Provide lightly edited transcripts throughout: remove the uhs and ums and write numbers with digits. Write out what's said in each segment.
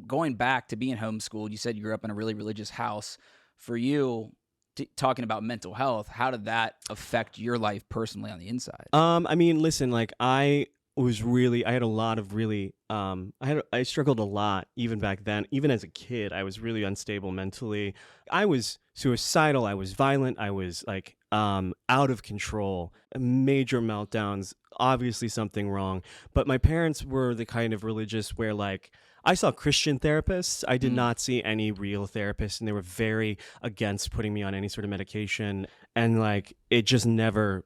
going back to being homeschooled, you said you grew up in a really religious house. For you, talking about mental health, how did that affect your life personally on the inside? I mean, listen, like I had a lot of really, I struggled a lot even back then. Even as a kid, I was really unstable mentally. I was suicidal. I was violent. I was like, out of control, major meltdowns, obviously something wrong. But my parents were the kind of religious where like, I saw Christian therapists. I did Mm. not see any real therapists, and they were very against putting me on any sort of medication. And like, it just never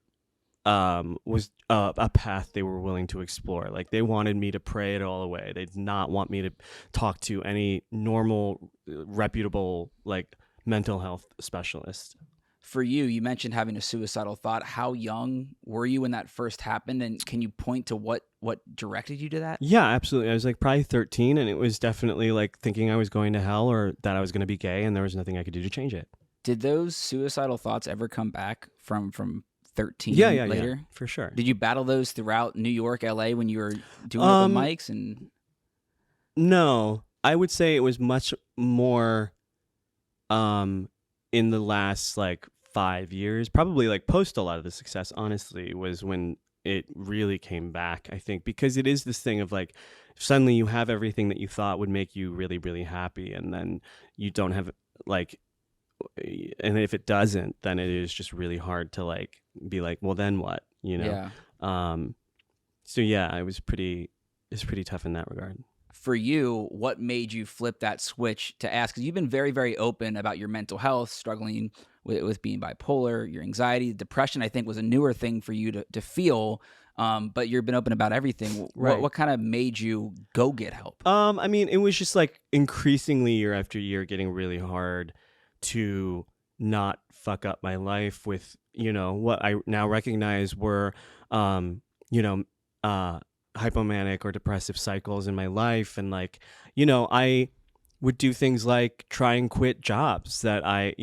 was a path they were willing to explore. Like they wanted me to pray it all away. They did not want me to talk to any normal, reputable like mental health specialist. For you, you mentioned having a suicidal thought. How young were you when that first happened, and can you point to what directed you to that? Yeah, absolutely. I was like probably 13, and it was definitely like thinking I was going to hell or that I was going to be gay, and there was nothing I could do to change it. Did those suicidal thoughts ever come back from 13 Yeah, later? for sure. Did you battle those throughout New York, LA when you were doing open Um, mics? And no, I would say it was much more in the last like 5 years, probably like post a lot of the success, honestly, was when it really came back, I think, because it is this thing of like suddenly you have everything that you thought would make you really, really happy, and then you don't have like, and if it doesn't, then it is just really hard to like be like, well, then what, you know? yeah. So yeah, it's pretty tough in that regard. For you, what made you flip that switch to ask? Because you've been very, very open about your mental health, struggling with being bipolar, your anxiety, depression, I think was a newer thing for you to feel. But you've been open about everything. Right. What kind of made you go get help? I mean, it was just like increasingly year after year getting really hard to not fuck up my life with, you know, what I now recognize were, you know, hypomanic or depressive cycles in my life. And like, you know, I would do things like try and quit jobs that I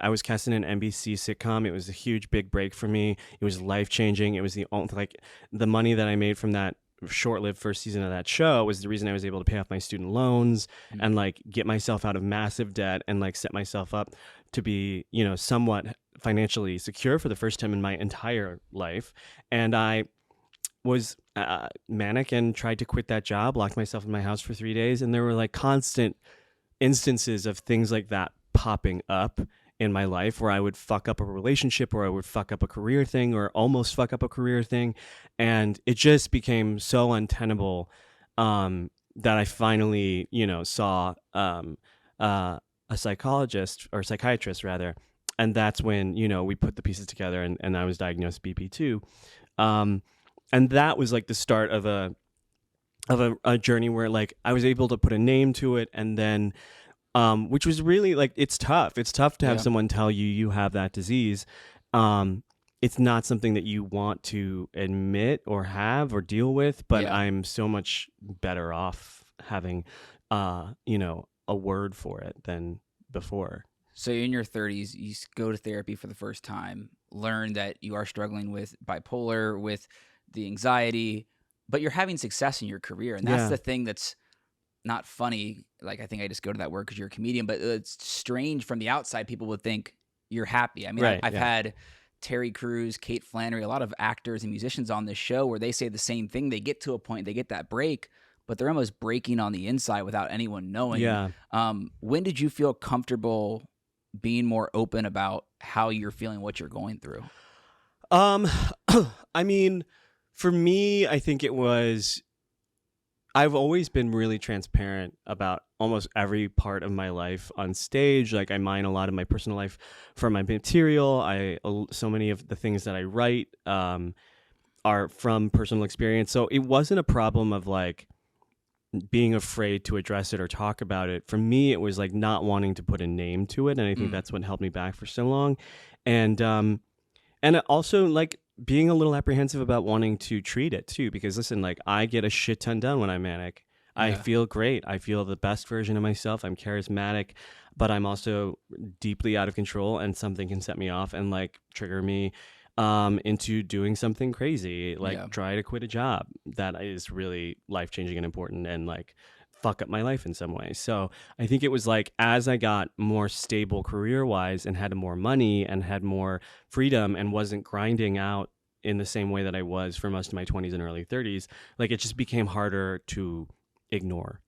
was cast in an NBC sitcom. It was a huge, big break for me. It was life-changing. It was the only, like, the money that I made from that short-lived first season of that show was the reason I was able to pay off my student loans and like get myself out of massive debt and like set myself up to be, you know, somewhat financially secure for the first time in my entire life. And I was manic and tried to quit that job, locked myself in my house for 3 days. And there were like constant instances of things like that popping up in my life where I would fuck up a relationship or I would fuck up a career thing or almost fuck up a career thing. And it just became so untenable that I finally, you know, saw a psychologist or psychiatrist rather. And that's when, you know, we put the pieces together and I was diagnosed BP2. And that was like the start of a journey where like I was able to put a name to it, and then which was really like it's tough to have someone tell you you have that disease. It's not something that you want to admit or have or deal with, but I'm so much better off having you know, a word for it than before. So in your 30s, you go to therapy for the first time, learn that you are struggling with bipolar, with the anxiety, but you're having success in your career. And that's the thing that's not funny. Like, I think I just go to that word because you're a comedian, but it's strange from the outside. People would think you're happy. I mean, I've had Terry Crews, Kate Flannery, a lot of actors and musicians on this show where they say the same thing. They get to a point, they get that break, but they're almost breaking on the inside without anyone knowing. Yeah. When did you feel comfortable being more open about how you're feeling, what you're going through? I mean, for me, I think I've always been really transparent about almost every part of my life on stage. Like I mine a lot of my personal life from my material. So many of the things that I write are from personal experience. So it wasn't a problem of like being afraid to address it or talk about it. For me, it was like not wanting to put a name to it. And I think that's what held me back for so long. And also like being a little apprehensive about wanting to treat it too, because listen, like I get a shit ton done when I'm manic. I feel great. I feel the best version of myself. I'm charismatic, but I'm also deeply out of control, and something can set me off and like trigger me into doing something crazy, like try to quit a job that is really life-changing and important and like fuck up my life in some way. So I think it was like, as I got more stable career wise and had more money and had more freedom and wasn't grinding out in the same way that I was for most of my 20s and early 30s, like it just became harder to ignore.